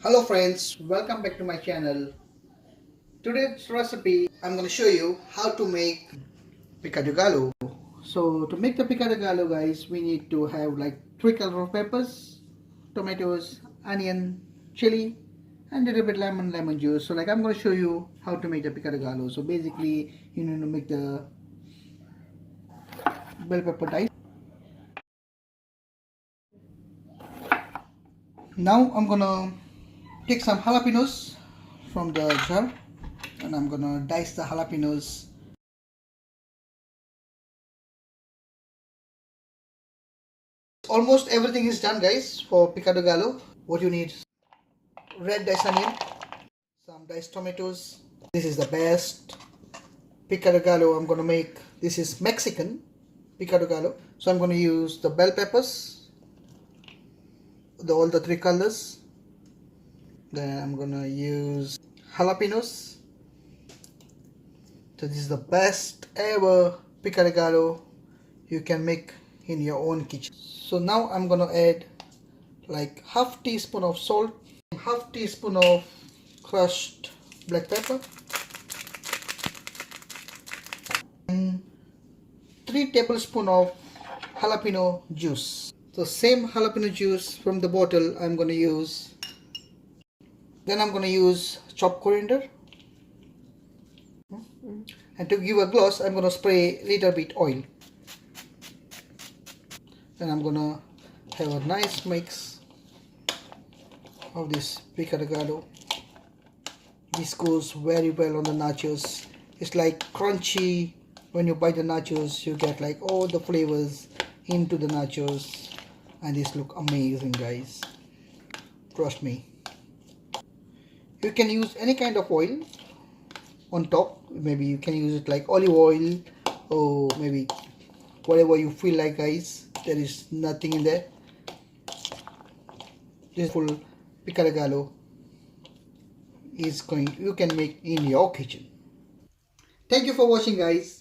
Hello friends, welcome back to my channel. Today's recipe I'm going to show you how to make Pico De Gallo. So to make the Pico De Gallo, guys, we need to have like 3 color of peppers, tomatoes, onion, chili, and a little bit lemon juice. So like I'm going to show you how to make the Pico De Gallo. So basically you need to make the bell pepper dice. Now I'm gonna take some jalapenos from the jar and I'm gonna dice the jalapenos. Almost everything is done, guys, for Pico De Gallo. What you need: red diced onion, some diced tomatoes. This is the best Pico De Gallo I'm gonna make. This is Mexican Pico De Gallo. So I'm gonna use the bell peppers, all the 3 colors. Then I'm gonna use jalapenos. So this is the best ever Pico De Gallo you can make in your own kitchen. So now I'm gonna add like half teaspoon of salt, half teaspoon of crushed black pepper, and 3 tablespoons of jalapeno juice. So same jalapeno juice from the bottle I'm gonna use. Then I'm gonna use chopped coriander, and to give a gloss I'm gonna spray a little bit oil. Then I'm gonna have a nice mix of this Pico De Gallo. This goes very well on the nachos. It's like crunchy. When you bite the nachos, you get like all the flavors into the nachos, and this look amazing, guys. Trust me. You can use any kind of oil on top. Maybe you can use it like olive oil or maybe whatever you feel like, guys. There is nothing in there. This full Pico De Gallo is you can make in your kitchen. Thank you for watching, guys.